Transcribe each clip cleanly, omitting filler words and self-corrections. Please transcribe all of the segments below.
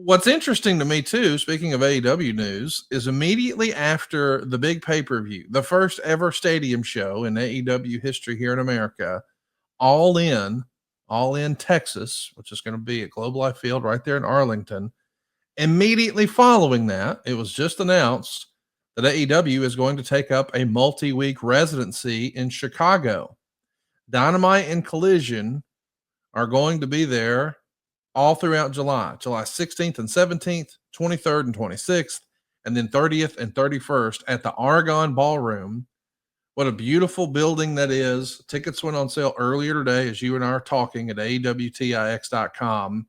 What's interesting to me too, speaking of AEW news, is immediately after the big pay-per-view, the first ever stadium show in AEW history here in America, all in, all in Texas, which is going to be at Globe Life Field right there in Arlington. Immediately following that, it was just announced that AEW is going to take up a multi-week residency in Chicago. Dynamite and Collision are going to be there all throughout July 16th and 17th, 23rd and 26th, and then 30th and 31st at the Argonne Ballroom. What a beautiful building that is. Tickets went on sale earlier today as you and I are talking at AEWTIX.com.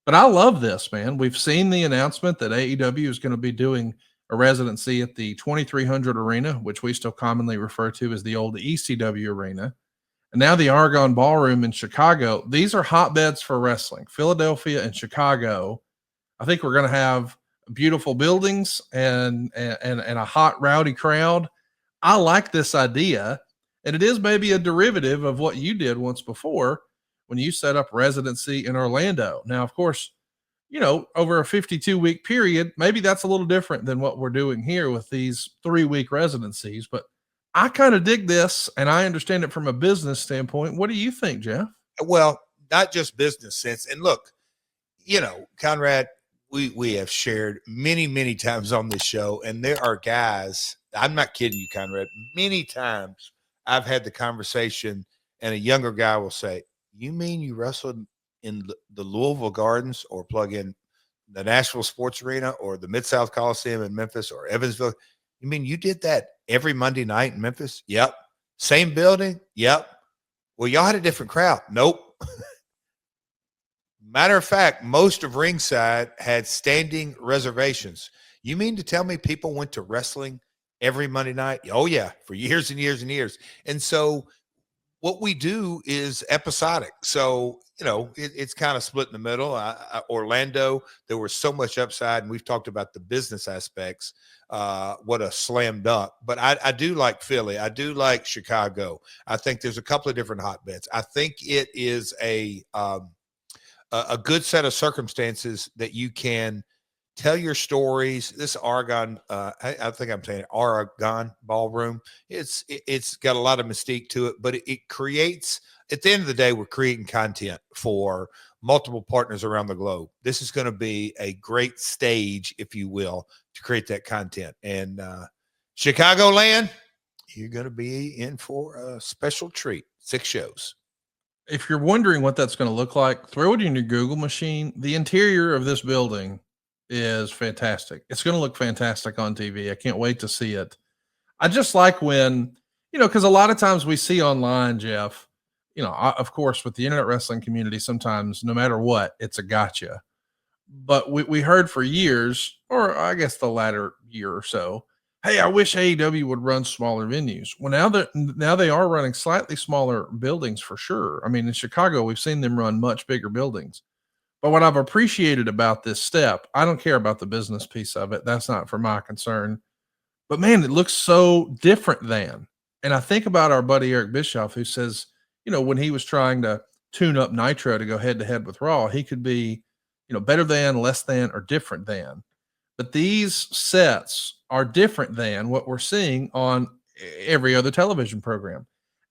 But I love this, man. We've seen the announcement that AEW is going to be doing a residency at the 2300 Arena, which we still commonly refer to as the old ECW Arena. And now the Argonne Ballroom in Chicago. These are hotbeds for wrestling. Philadelphia and Chicago. I think we're going to have beautiful buildings and a hot, rowdy crowd. I like this idea. And it is maybe a derivative of what you did once before when you set up residency in Orlando. Now, of course, you know, over a 52-week period, maybe that's a little different than what we're doing here with these 3-week residencies. But I kind of dig this, and I understand it from a business standpoint. What do you think, Jeff? Well, not just business sense. And look, you know, Conrad, we have shared many times on this show, and there are guys, I'm not kidding you, Conrad, many times I've had the conversation, and a younger guy will say, you mean you wrestled in the Louisville Gardens or plug in the Nashville Sports Arena or the Mid-South Coliseum in Memphis or Evansville? You mean you did that every Monday night in Memphis? Yep. Same building? Yep. Well, y'all had a different crowd. Nope. Matter of fact, most of ringside had standing reservations. You mean to tell me people went to wrestling every Monday night? Oh, yeah, for years and years and years. And so what we do is episodic. So, you know, it's kind of split in the middle. Orlando, there was so much upside, and we've talked about the business aspects. What a slam dunk. But I do like Philly. I do like Chicago. I think there's a couple of different hotbeds. I think it is a good set of circumstances that you can tell your stories. This Argonne, I think I'm saying Argonne Ballroom. It's got a lot of mystique to it, but it creates, at the end of the day, we're creating content for multiple partners around the globe. This is going to be a great stage, if you will, to create that content. And Chicagoland, you're going to be in for a special treat. 6 shows. If you're wondering what that's going to look like, throw it in your Google machine. The interior of this building is fantastic. It's going to look fantastic on TV. I can't wait to see it. I just like when, you know, because a lot of times we see online, Jeff, you know, of course, with the internet wrestling community, sometimes no matter what, it's a gotcha. But we heard for years, or I guess the latter year or so, hey, I wish AEW would run smaller venues. Well, now they are running slightly smaller buildings for sure. I mean, in Chicago, we've seen them run much bigger buildings. But what I've appreciated about this step, I don't care about the business piece of it. That's not for my concern. But man, it looks so different than. And I think about our buddy Eric Bischoff, who says, you know, when he was trying to tune up Nitro to go head to head with Raw, he could be, you know, better than, less than, or different than. But these sets are different than what we're seeing on every other television program.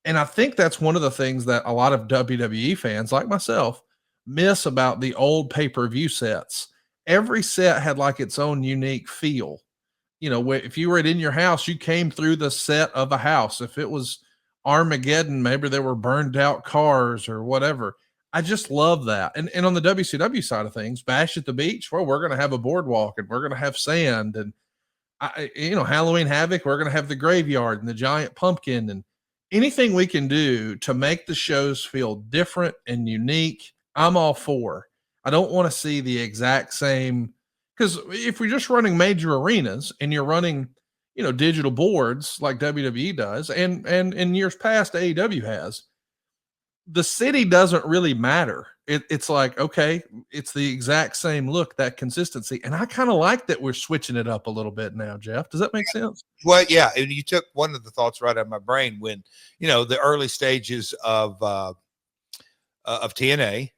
And I think that's one of the things that a lot of WWE fans like myself miss about the old pay-per-view sets. Every set had like its own unique feel. You know, if you were in your house, you came through the set of a house. If it was Armageddon, maybe there were burned out cars or whatever. I just love that. And on the WCW side of things, Bash at the Beach, well, we're going to have a boardwalk and we're going to have sand. And, you know, Halloween Havoc, we're going to have the graveyard and the giant pumpkin and anything we can do to make the shows feel different and unique. I'm all for. I don't want to see the exact same, because if we're just running major arenas and you're running, you know, digital boards like WWE does, and in years past AEW has, the city doesn't really matter. It's like, okay, it's the exact same look, that consistency. And I kind of like that we're switching it up a little bit now, Jeff. Does that make sense? Well, yeah. And you took one of the thoughts right out of my brain when, you know, the early stages of TNA,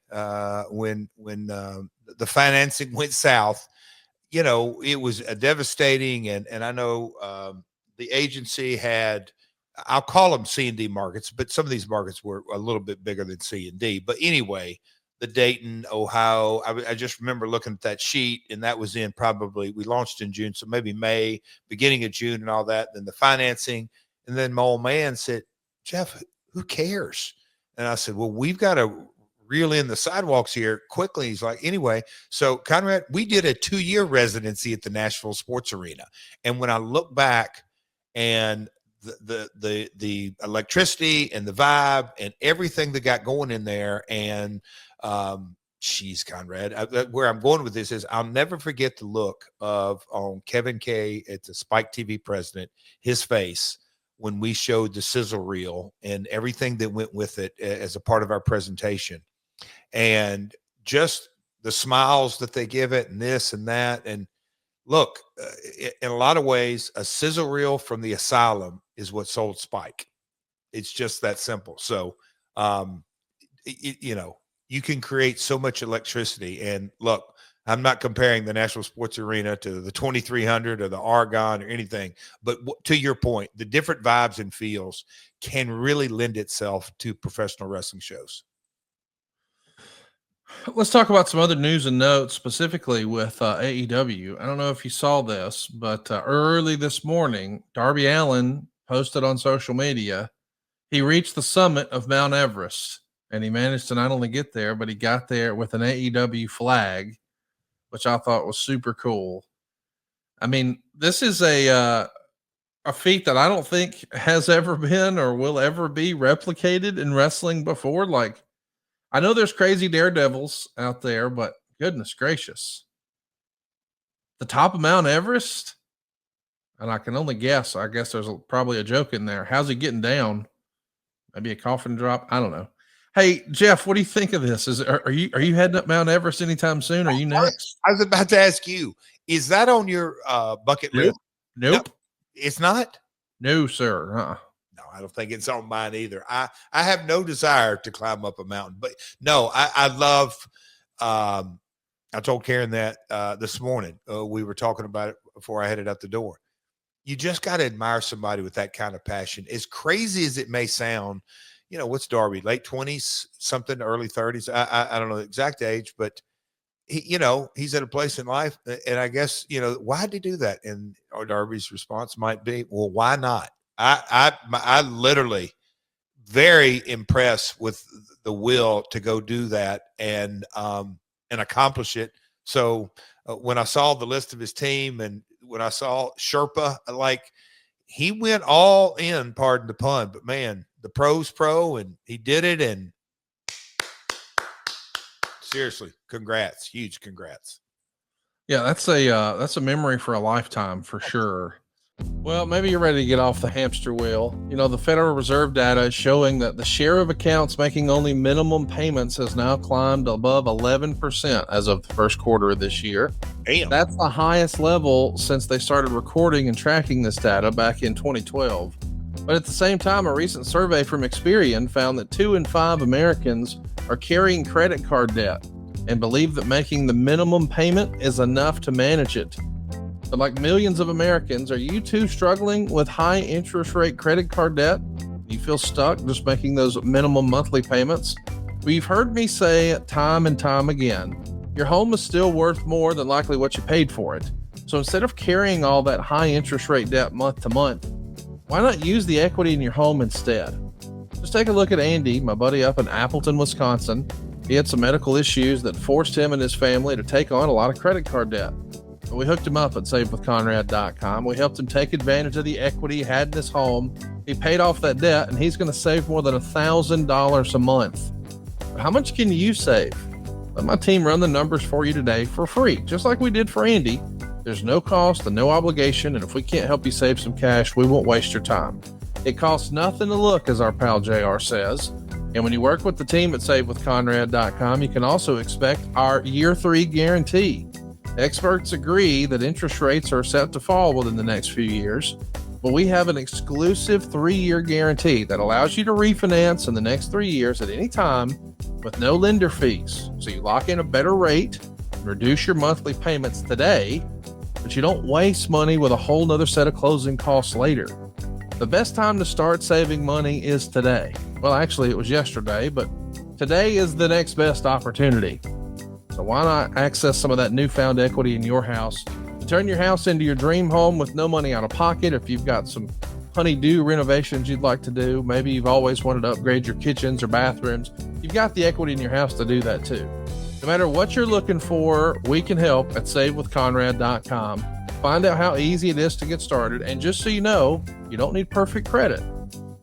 when the financing went south. It was a devastating, and I know the agency had, I'll call them C&D markets, but some of these markets were a little bit bigger than C&D. But anyway, the Dayton, Ohio, I just remember looking at that sheet, and that was in probably, we launched in June, so maybe May, beginning of June and all that, then the financing. And then my old man said, Jeff, who cares? And I said, well, we've got to reel in the sidewalks here quickly. He's like, anyway, so Conrad, we did a 2-year residency at the Nashville Sports Arena. And when I look back and the electricity and the vibe and everything that got going in there, and geez, Conrad, where I'm going with this is I'll never forget the look on Kevin K at the Spike TV president, his face, when we showed the sizzle reel and everything that went with it as a part of our presentation, and just the smiles that they give it and this and that. And look, in a lot of ways, a sizzle reel from the asylum is what sold Spike. It's just that simple. So, you can create so much electricity. And look, I'm not comparing the National Sports Arena to the 2300 or the Argonne or anything, but to your point, the different vibes and feels can really lend itself to professional wrestling shows. Let's talk about some other news and notes, specifically with AEW. I don't know if you saw this, but early this morning, Darby Allin posted on social media, he reached the summit of Mount Everest, and he managed to not only get there, but he got there with an AEW flag, which I thought was super cool. I mean, this is a feat that I don't think has ever been or will ever be replicated in wrestling before. Like, I know there's crazy daredevils out there, but goodness gracious. The top of Mount Everest? And I can only guess. I guess there's probably a joke in there. How's he getting down? Maybe a coffin drop? I don't know. Hey, Jeff, what do you think of this? Are you heading up Mount Everest anytime soon? Are you next? I was about to ask you, is that on your bucket list? Nope. No, it's not? No, sir. No, I don't think it's on mine either. I have no desire to climb up a mountain, but no, I love, I told Karen that this morning. We were talking about it before I headed out the door. You just got to admire somebody with that kind of passion. As crazy as it may sound, what's Darby, late 20s, something, early 30s? I don't know the exact age, but he's at a place in life. And I guess, why'd he do that? And Darby's response might be, well, why not? I literally very impressed with the will to go do that and accomplish it. So when I saw the list of his team and when I saw Sherpa, like, he went all in, pardon the pun, but man, the pro's pro, and he did it. And seriously, congrats, huge congrats. Yeah, that's a memory for a lifetime for sure. Well, maybe you're ready to get off the hamster wheel. The Federal Reserve data is showing that the share of accounts making only minimum payments has now climbed above 11% as of the first quarter of this year. Damn. That's the highest level since they started recording and tracking this data back in 2012. But at the same time, a recent survey from Experian found that 2 in 5 Americans are carrying credit card debt and believe that making the minimum payment is enough to manage it. But like millions of Americans, are you too struggling with high interest rate credit card debt? You feel stuck just making those minimum monthly payments? Well, you've heard me say time and time again, your home is still worth more than likely what you paid for it. So instead of carrying all that high interest rate debt month to month, why not use the equity in your home instead? Just take a look at Andy, my buddy up in Appleton, Wisconsin. He had some medical issues that forced him and his family to take on a lot of credit card debt. But we hooked him up at SaveWithConrad.com. We helped him take advantage of the equity he had in his home. He paid off that debt, and he's going to save more than $1,000 a month. But how much can you save? Let my team run the numbers for you today for free, just like we did for Andy. There's no cost and no obligation, and if we can't help you save some cash, we won't waste your time. It costs nothing to look, as our pal JR says. And when you work with the team at SaveWithConrad.com, you can also expect our year 3 guarantee. Experts agree that interest rates are set to fall within the next few years, but we have an exclusive 3-year guarantee that allows you to refinance in the next 3 years at any time with no lender fees. So you lock in a better rate, reduce your monthly payments today, but you don't waste money with a whole nother set of closing costs later. The best time to start saving money is today. Well, actually, it was yesterday, but today is the next best opportunity. So why not access some of that newfound equity in your house? Turn your house into your dream home with no money out of pocket. If you've got some honey-do renovations you'd like to do, maybe you've always wanted to upgrade your kitchens or bathrooms, you've got the equity in your house to do that too. No matter what you're looking for, we can help at savewithconrad.com. Find out how easy it is to get started. And just so you know, you don't need perfect credit.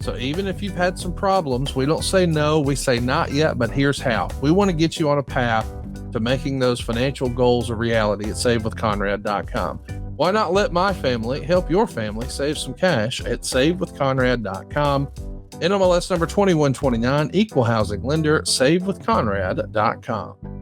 So even if you've had some problems, we don't say no, we say not yet, but here's how. We want to get you on a path to making those financial goals a reality at savewithconrad.com. Why not let my family help your family save some cash at savewithconrad.com? NMLS number 2129, equal housing lender, savewithconrad.com.